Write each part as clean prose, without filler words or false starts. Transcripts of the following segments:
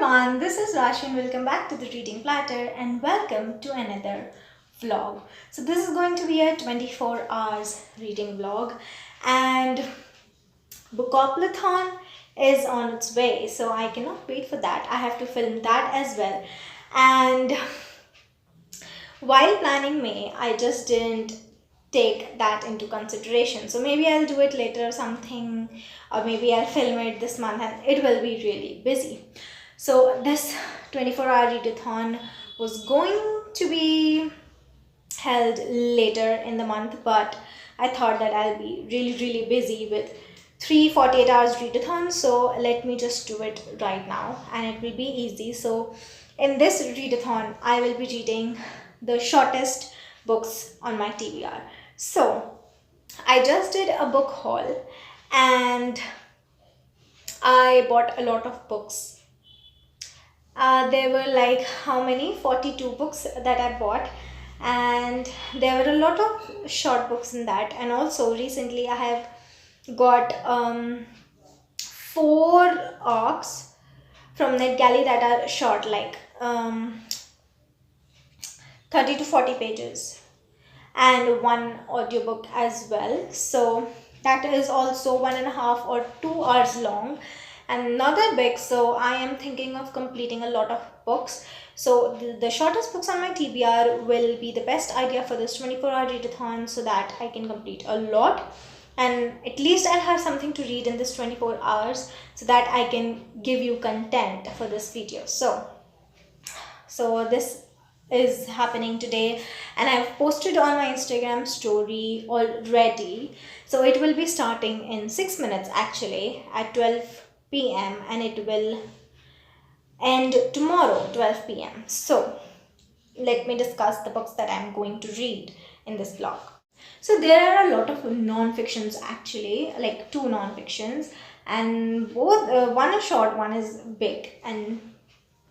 everyone, this is Rashi and welcome back to the Reading Platter and welcome to another vlog. So this is going to be a 24 hours reading vlog and Bookoplathon is on its way, so I cannot wait for that. I have to film that as well. And while planning May, I just didn't take that into consideration. So maybe I'll do it later or something, or maybe I'll film it this month and it will be really busy. So this 24-hour readathon was going to be held later in the month, but I thought that I'll be really busy with 3 48 hours readathon, so let me just do it right now and it will be easy. So in this readathon I will be reading the shortest books on my TBR. So I just did a book haul and I bought a lot of books. There were like how many 42 books that I bought, and there were a lot of short books in that. And also recently I have got 4 arcs from NetGalley that are short, like 30 to 40 pages, and 1 audiobook as well. So that is also 1.5 or 2 hours long and not that big. So I am thinking of completing a lot of books. So the shortest books on my TBR will be the best idea for this 24-hour readathon, so that I can complete a lot and at least I'll have something to read in this 24 hours so that I can give you content for this video. So this is happening today and I've posted on my Instagram story already. So it will be starting in 6 minutes actually at 12 p.m. and it will end tomorrow 12 p.m. So let me discuss the books that I'm going to read in this vlog. So there are a lot of non-fictions actually, like 2 non-fictions, and both one is short, one is big, and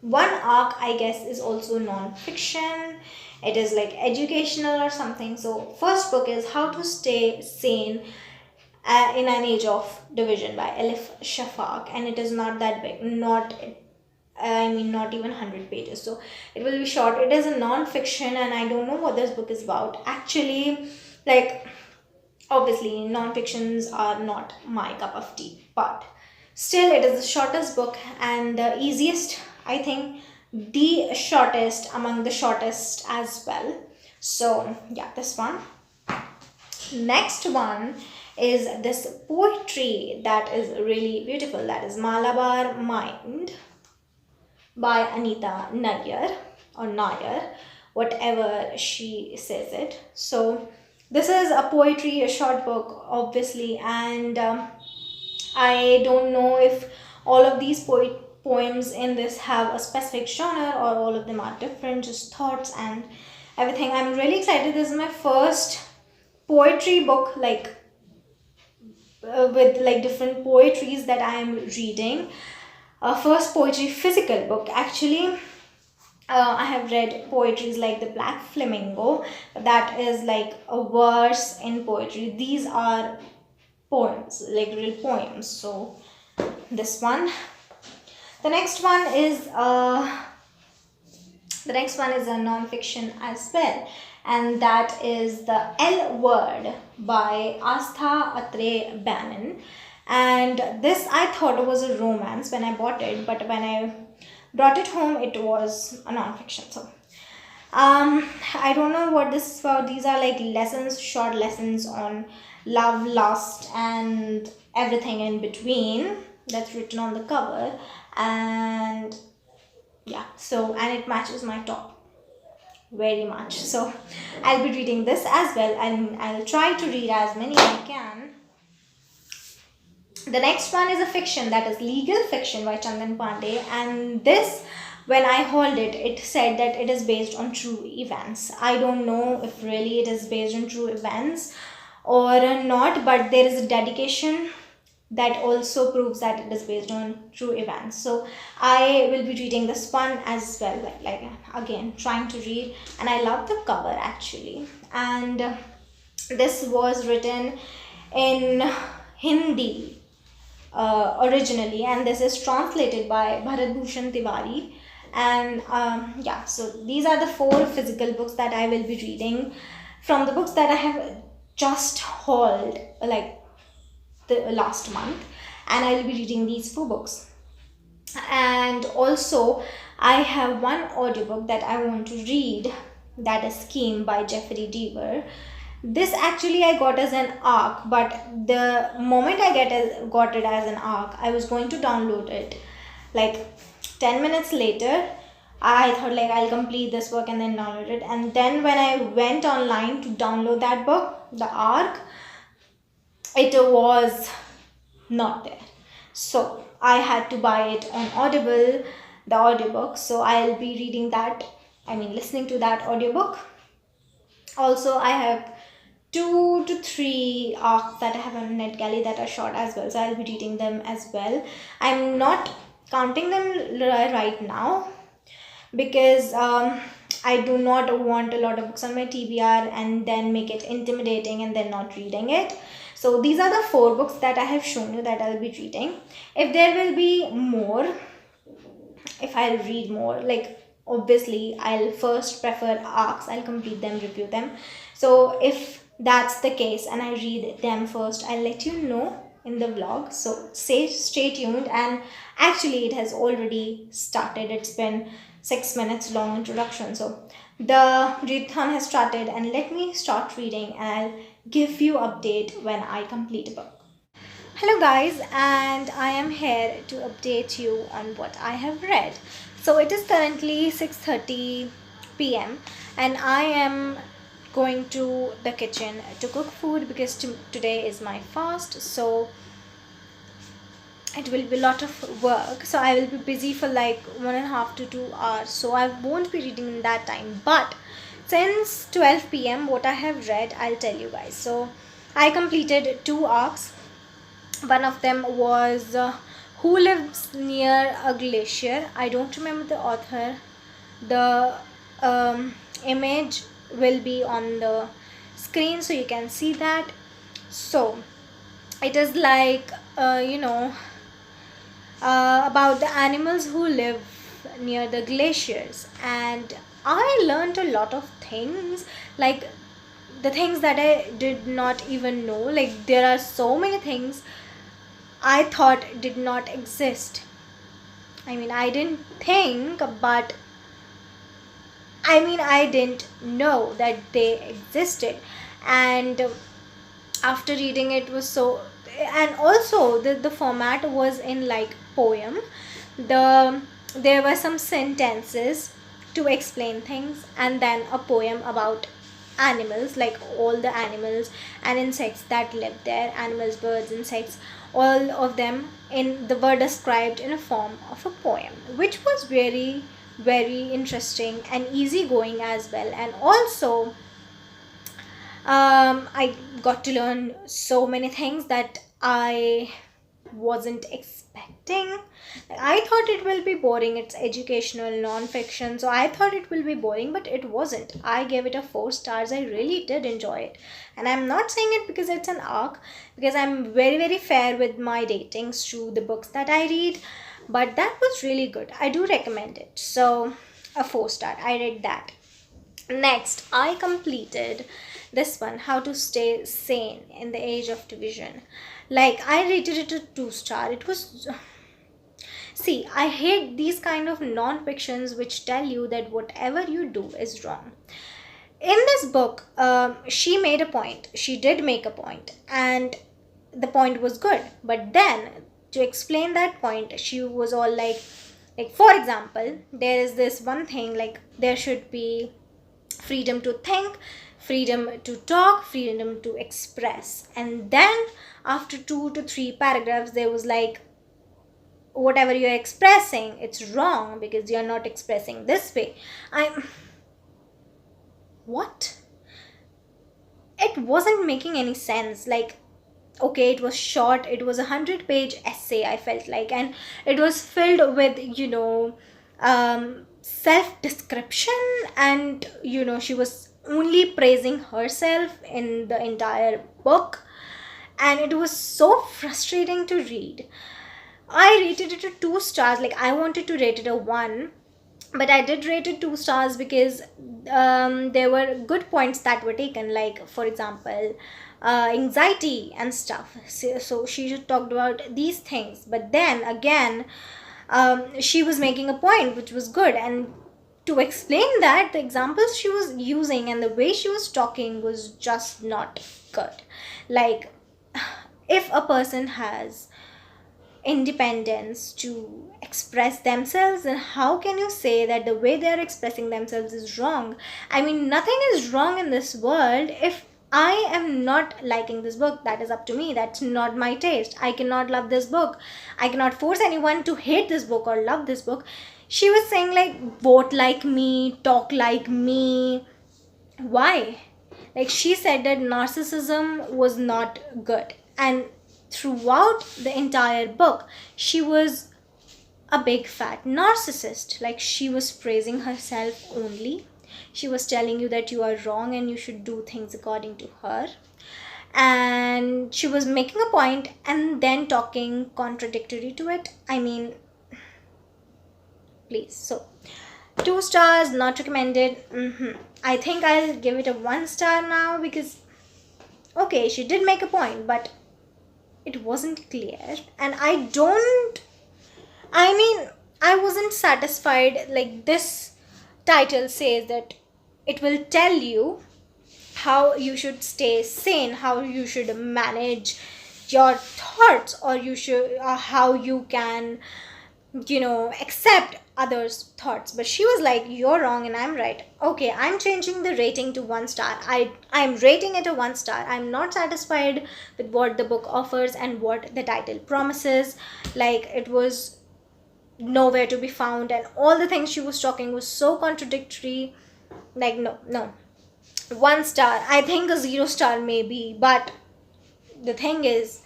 1 arc I guess is also non-fiction. It is like educational or something. So first book is How to Stay Sane in an Age of Division by Elif Shafak, and it is not that big, not even 100 pages, so it will be short. It is a non-fiction and I don't know what this book is about actually. Like, obviously non-fictions are not my cup of tea, but still it is the shortest book and the easiest, I think, the shortest among the shortest as well. So yeah, this one. Next one is this poetry that is really beautiful, that is Malabar Mind by Anita Nair, or Nair, whatever she says it. So this is a poetry, a short book obviously, and I don't know if all of these poems in this have a specific genre or all of them are different, just thoughts and everything. I'm really excited. This is my first poetry book, like with like different poetries that I am reading. First poetry physical book actually. I have read poetries like The Black Flamingo, that is like a verse in poetry. These are poems, like real poems. So this one. The next one is a non-fiction as well, and that is The L Word by Astha Atre Bannon. And this I thought it was a romance when I bought it, but when I brought it home it was a non-fiction. So I don't know what this is about. These are like lessons, short lessons on love, lust and everything in between, that's written on the cover. And yeah, so, and it matches my top very much, so I'll be reading this as well and I'll try to read as many as I can. The next one is a fiction, that is Legal Fiction by Chandan Pandey, and this, when I hauled it, it said that it is based on true events. I don't know if really it is based on true events or not, but there is a dedication that also proves that it is based on true events. So I will be reading this one as well, like again trying to read, and I love the cover actually. And this was written in Hindi, originally, and this is translated by Bharat Bhushan Tiwari. And yeah, so these are the four physical books that I will be reading from the books that I have just hauled like the last month, and I will be reading these four books. And also, I have one audiobook that I want to read, that is Scheme by Jeffrey Deaver. This actually I got as an arc, but the moment got it as an arc, I was going to download it. Like 10 minutes later, I thought like I'll complete this book and then download it. And then when I went online to download that book, the arc, it was not there. So I had to buy it on Audible, the audiobook. So I'll be reading that, listening to that audiobook. Also, I have 2 to 3 arcs that I have on NetGalley that are short as well. So I'll be reading them as well. I'm not counting them right now because I do not want a lot of books on my TBR and then make it intimidating and then not reading it. So these are the 4 books that I have shown you that I'll be reading. If there will be more, if I'll read more, like obviously I'll first prefer arcs, I'll complete them, review them. So if that's the case and I read them first, I'll let you know in the vlog. So stay tuned. And actually it has already started. It's been 6 minutes long introduction. So the readathon has started, and let me start reading and I'll give you update when I complete a book. Hello guys, and I am here to update you on what I have read. So it is currently 6:30 p.m. and I am going to the kitchen to cook food because today is my fast. So it will be a lot of work, so I will be busy for like 1.5 to 2 hours, so I won't be reading in that time. But since 12 p.m. what I have read, I'll tell you guys. So I completed 2 arcs. One of them was Who Lives Near a Glacier. I don't remember the author. The image will be on the screen so you can see that. So it is like about the animals who live near the glaciers, and I learned a lot of things, like the things that I did not even know. Like there are so many things I thought did not exist. I didn't think, but I didn't know that they existed. And after reading it was so, and also the format was in like poem. There were some sentences to explain things, and then a poem about animals, like all the animals and insects that live there, animals, birds, insects, all of them were described in a form of a poem, which was very very interesting and easygoing as well. And also I got to learn so many things that I wasn't expecting. I thought it will be boring. It's educational non-fiction, so I thought it will be boring, but it wasn't. I gave it a 4 stars. I really did enjoy it, and I'm not saying it because it's an arc, because I'm very very fair with my ratings to the books that I read. But that was really good. I do recommend it. So a 4 star. I read that. Next, I completed this one, How to Stay Sane in the Age of Division. Like, I rated it a 2 star. It was, see, I hate these kind of non-fictions which tell you that whatever you do is wrong. In this book, she made a point. She did make a point, and the point was good. But then, to explain that point, she was all like for example, there is this one thing, like there should be freedom to think, freedom to talk, freedom to express. And then after 2 to 3 paragraphs, there was like, whatever you're expressing, it's wrong because you're not expressing this way. What? It wasn't making any sense. Like, okay, it was short, it was 100-page essay, I felt like, and it was filled with self-description, and she was only praising herself in the entire book. and it was so frustrating to read. I rated it a 2 stars. Like, I wanted to rate it a 1, but I did rate it 2 stars because there were good points that were taken, like, for example, anxiety and stuff. So she talked about these things, but then again, she was making a point which was good, and to explain that, the examples she was using and the way she was talking was just not good. Like, if a person has independence to express themselves, and how can you say that the way they are expressing themselves is wrong? I mean, nothing is wrong in this world. If I am not liking this book, that is up to me. That's not my taste. I cannot love this book. I cannot force anyone to hate this book or love this book. She was saying, like, vote like me, talk like me. Why? Like, she said that narcissism was not good, and throughout the entire book she was a big fat narcissist. Like, she was praising herself only. She was telling you that you are wrong and you should do things according to her, and she was making a point and then talking contradictory to it. I mean, please. So 2 stars, not recommended. I think I'll give it a 1 star now, because okay, she did make a point, but it wasn't clear, and I wasn't satisfied. Like, this title says that it will tell you how you should stay sane, how you should manage your thoughts, or you should how you can, accept others' thoughts. But she was like, you're wrong and I'm right. Okay, I'm changing the rating to 1 star. I'm rating it a 1 star. I'm not satisfied with what the book offers and what the title promises. Like, it was nowhere to be found, and all the things she was talking was so contradictory. Like, no. 1 star. I think a 0 star maybe, but the thing is,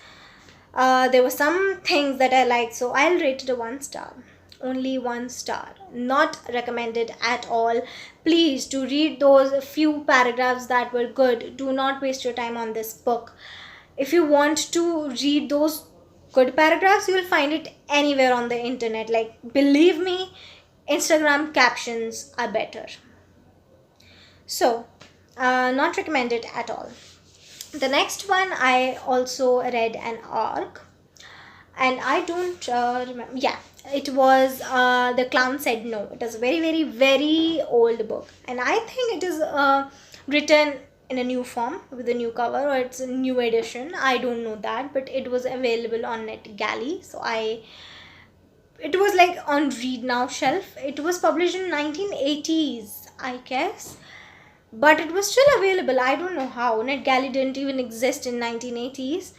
there were some things that I liked, so I'll rate it a 1 star. Only 1 star. Not recommended at all. Please, to read those few paragraphs that were good, do not waste your time on this book. If you want to read those good paragraphs, you will find it anywhere on the internet. Like, believe me, Instagram captions are better. So, not recommended at all. The next one, I also read an arc, and I don't remember. Yeah, it was The Clown Said No. It is a very, very, very old book, and I think it is written in a new form with a new cover, or it's a new edition. I don't know that, but it was available on NetGalley, so it was like on Read Now shelf. It was published in 1980s, I guess, but it was still available. I don't know how. NetGalley didn't even exist in 1980s.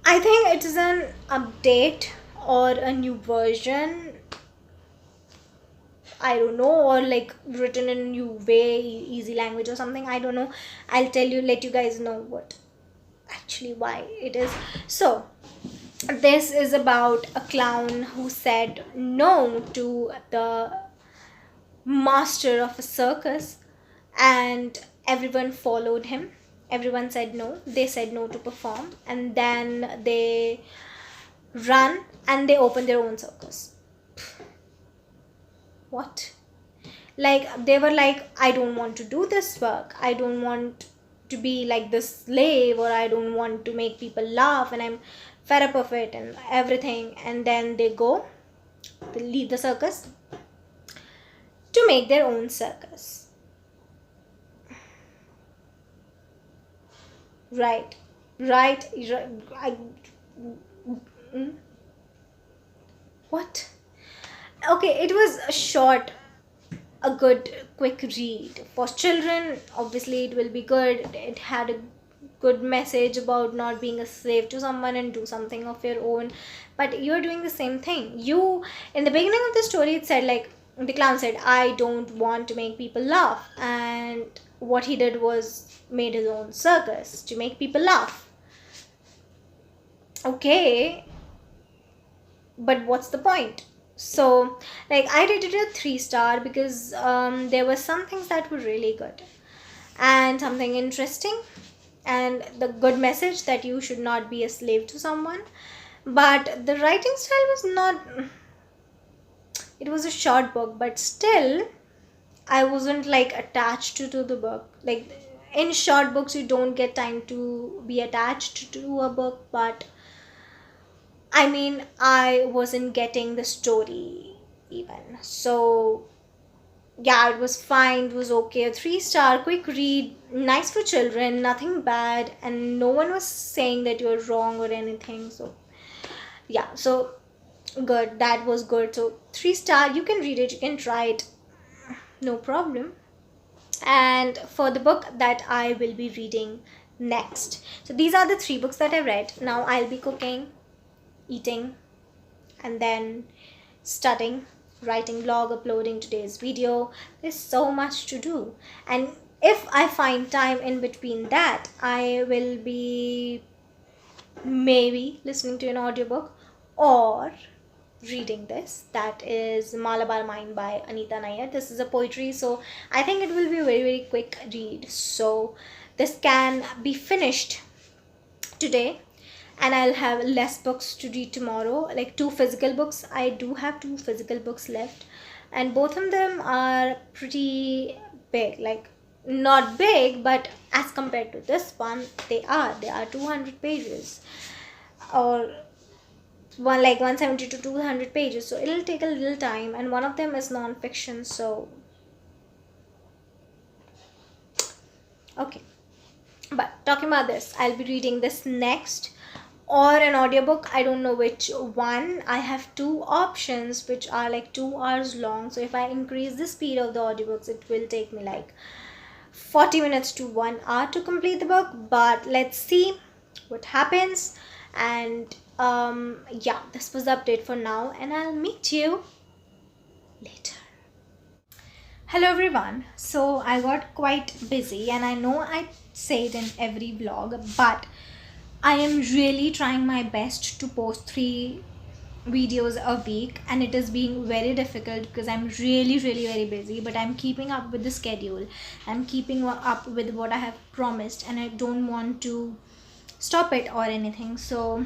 I think it is an update or a new version. I don't know, or like written in a new way, easy language or something. I don't know. I'll let you guys know what actually why it is. So, this is about a clown who said no to the master of a circus, and everyone followed him. Everyone said no. They said no to perform, and then they run and they open their own circus. What? Like, they were like, I don't want to do this work. I don't want to be like this slave, or I don't want to make people laugh, and I'm fed up of it and everything. And then they leave the circus to make their own circus. Right. What? Okay, it was a good, quick read. For children, obviously, it will be good. It had a good message about not being a slave to someone and do something of your own. But you're doing the same thing. In the beginning of the story, it said, like, the clown said, I don't want to make people laugh. And what he did was made his own circus to make people laugh. Okay, but what's the point? So, like, I rated it a 3 star because there were some things that were really good and something interesting. and the good message that you should not be a slave to someone. But the writing style was not, it was a short book, but still I wasn't like attached to the book. Like in short books, you don't get time to be attached to a book, but I mean, I wasn't getting the story even. So yeah, it was fine, it was okay. A 3 star, quick read, nice for children, nothing bad, and no one was saying that you're wrong or anything. So yeah, so good, that was good. So 3 star, you can read it, you can try it, no problem. And for the book that I will be reading next, so these are the 3 books that I read. Now I'll be cooking, eating, and then studying, writing blog, uploading today's video. There's so much to do, and if I find time in between that, I will be maybe listening to an audiobook or reading this. That is Malabar Mind by Anita Nair. This is a poetry, so I think it will be a very, very quick read. So this can be finished today, and I'll have less books to read tomorrow, like 2 physical books. I do have 2 physical books left, and both of them are pretty big, like not big, but as compared to this one, they are 200 pages, or one like 170 to 200 pages, so it'll take a little time, and one of them is non-fiction. So okay, but talking about this, I'll be reading this next, or an audiobook. I don't know which one. I have 2 options which are like 2 hours long, so if I increase the speed of the audiobooks, it will take me like 40 minutes to 1 hour to complete the book. But let's see what happens. And yeah, this was the update for now, and I'll meet you later. Hello everyone. So I got quite busy, and I know I say it in every vlog, but I am really trying my best to post 3 videos a week, and it is being very difficult because I'm really, really very busy, but I'm keeping up with the schedule. I'm keeping up with what I have promised, and I don't want to stop it or anything. So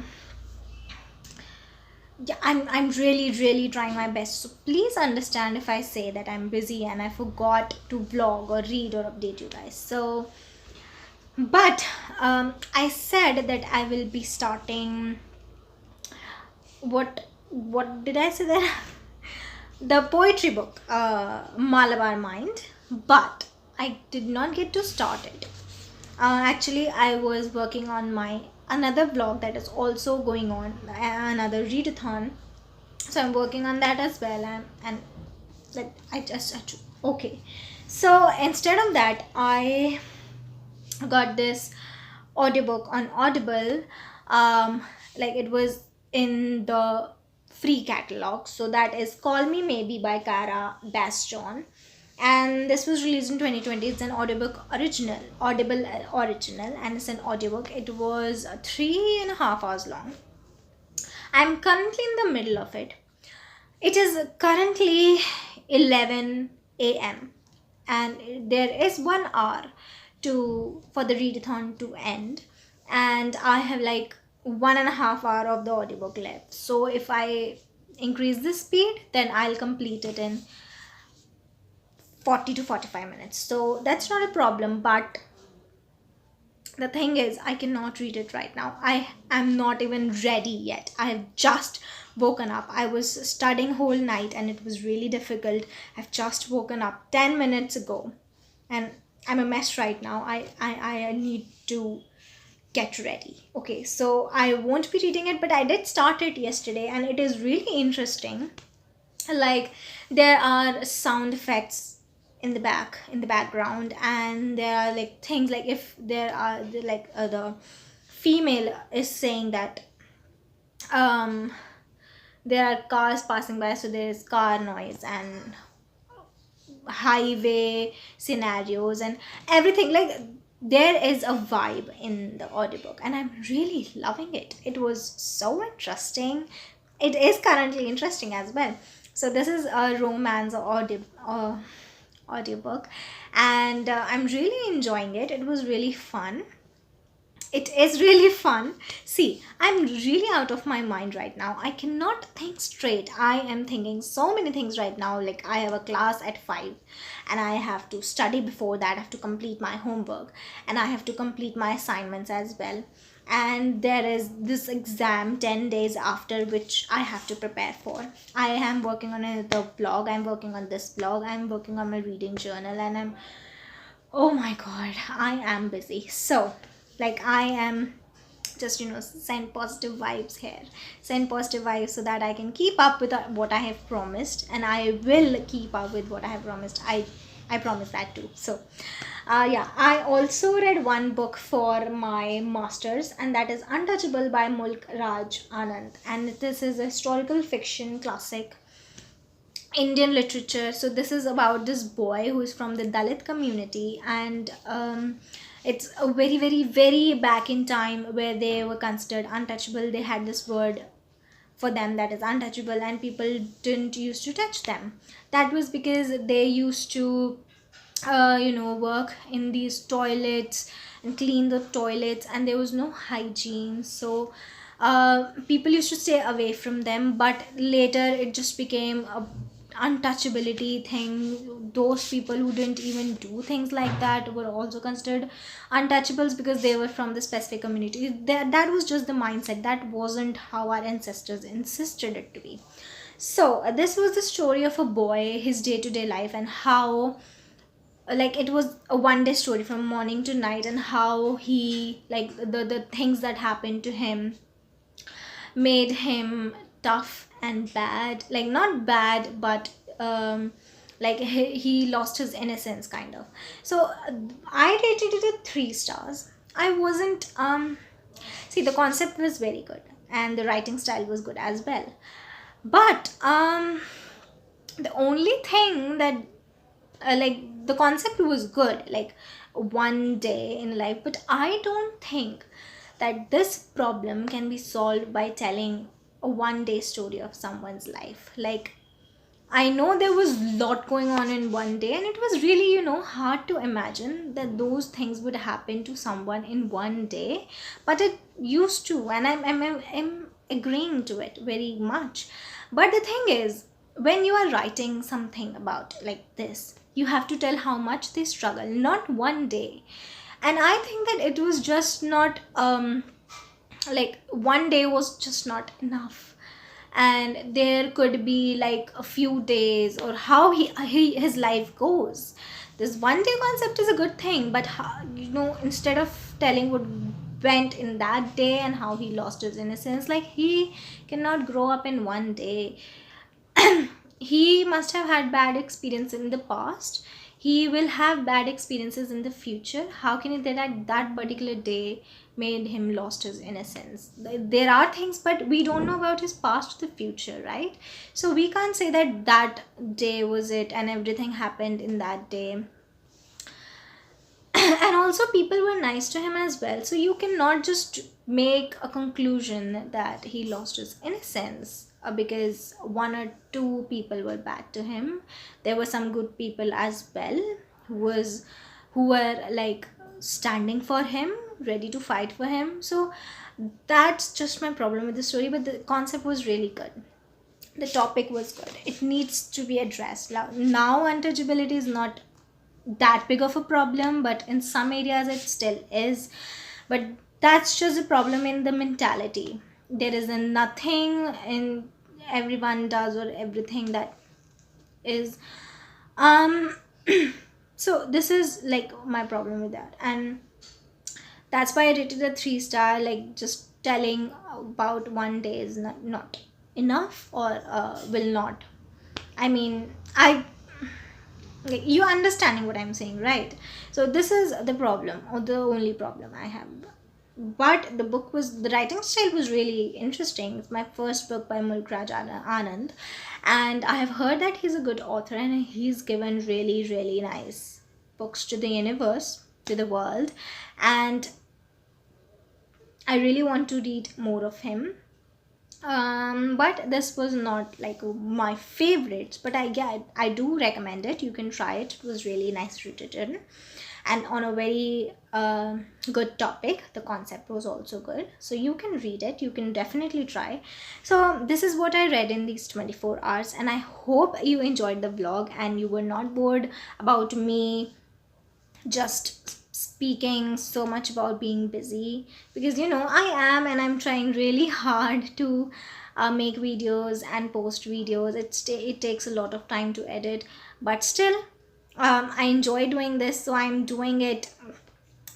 yeah, I'm really, really trying my best, so please understand if I say that I'm busy and I forgot to vlog or read or update you guys. So but I said that I will be starting, what did I say there? The poetry book, Malabar Mind, but I did not get to start it. Actually, I was working on my another vlog that is also going on, another readathon. So I'm working on that as well, and like I just had to, okay. So instead of that, I got this audiobook on Audible. Like it was in the free catalog, so that is Call Me Maybe by Cara Bastion, and this was released in 2020. It's an audiobook original, Audible original, and it's an audiobook. It was 3.5 hours long. I'm currently in the middle of it. It is currently 11 a.m. and there is 1 hour for the readathon to end, and I have like 1.5 hour of the audiobook left. So if I increase the speed, then I'll complete it in 40 to 45 minutes. So that's not a problem, but the thing is, I cannot read it right now. I am not even ready yet. I have just woken up. I was studying whole night and it was really difficult. I've just woken up 10 minutes ago and I'm a mess right now. I need to get ready. Okay, so I won't be reading it, but I did start it yesterday and it is really interesting. Like there are sound effects in the background, and there are like things like if there are the female is saying that there are cars passing by, so there is car noise and highway scenarios and everything. Like there is a vibe in the audiobook and I'm really loving it. It was so interesting. It is currently interesting as well. So this is a romance audiobook, and I'm really enjoying it. It was really fun. it is really fun. See, I'm really out of my mind right now. I cannot think straight. I am thinking so many things right now. Like, I have a class at 5 and I have to study before that. I have to complete my homework and I have to complete my assignments as well. And there is this exam 10 days after, which I have to prepare for. I am working on the blog, I'm working on this blog, I'm working on my reading journal, and oh my god, I am busy. So, like, I am just, send positive vibes here. Send positive vibes so that I can keep up with what I have promised, and I will keep up with what I have promised. I promise that too. So, yeah, I also read one book for my masters, and that is Untouchable by Mulk Raj Anand. And this is a historical fiction classic Indian literature. So this is about this boy who is from the Dalit community, and it's a very, very, very back in time where they were considered untouchable. They had this word for them that is untouchable, and people didn't used to touch them. That was because they used to work in these toilets and clean the toilets, and there was no hygiene. So people used to stay away from them, but later it just became a untouchability thing. Those people who didn't even do things like that were also considered untouchables because they were from the specific community. That was just the mindset. That wasn't how our ancestors insisted it to be. So this was the story of a boy, his day-to-day life, and how, like, it was a one day story from morning to night, and how he, like, the things that happened to him made him tough and bad. Like, not bad, but like, he lost his innocence, kind of. So I rated it at 3 stars. I wasn't see, the concept was very good and the writing style was good as well, but the only thing that like, the concept was good, like one day in life, but I don't think that this problem can be solved by telling a one day story of someone's life. Like, I know there was a lot going on in one day, and it was really, hard to imagine that those things would happen to someone in one day, but it used to, and I'm agreeing to it very much. But the thing is, when you are writing something about like this, you have to tell how much they struggle, not one day. And I think that it was just not like, one day was just not enough, and there could be like a few days, or how his life goes. This one day concept is a good thing, but how, instead of telling what went in that day and how he lost his innocence, like, he cannot grow up in one day. He must have had bad experience in the past. He will have bad experiences in the future. How can it that that particular day made him lost his innocence? There are things, but we don't know about his past to the future, right? So we can't say that that day was it and everything happened in that day. And also, people were nice to him as well, so you cannot just make a conclusion that he lost his innocence because one or two people were bad to him. There were some good people as well who were like standing for him, ready to fight for him. So that's just my problem with the story, but the concept was really good. The topic was good. It needs to be addressed. Now untouchability is not that big of a problem, but in some areas it still is. But that's just a problem in the mentality. There is a nothing in everyone does or everything that is so this is like my problem with that, and that's why I rated a 3 star. Like, just telling about one day is not enough, or will not, I mean, like, you understanding what I'm saying, right? So this is the problem, or the only problem I have. But the writing style was really interesting. It's my first book by Mulk Raj Anand, and I have heard that he's a good author, and he's given really, really nice books to the universe, to the world, and I really want to read more of him. But this was not like my favorites, but I do recommend it. You can try it. It was really nice written. and on a very good topic. The concept was also good, so you can read it, you can definitely try. So this is what I read in these 24 hours, and I hope you enjoyed the vlog and you were not bored about me just speaking so much about being busy, because I am, and I'm trying really hard to make videos and post videos. It takes a lot of time to edit, but still I enjoy doing this, so I'm doing it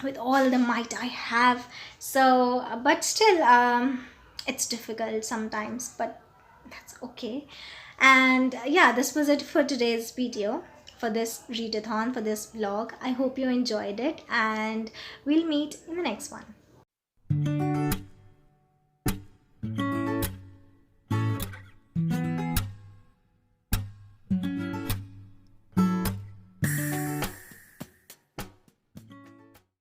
with all the might I have. So but still it's difficult sometimes, but that's okay. And yeah, this was it for today's video, for this readathon, for this vlog. I hope you enjoyed it, and we'll meet in the next one.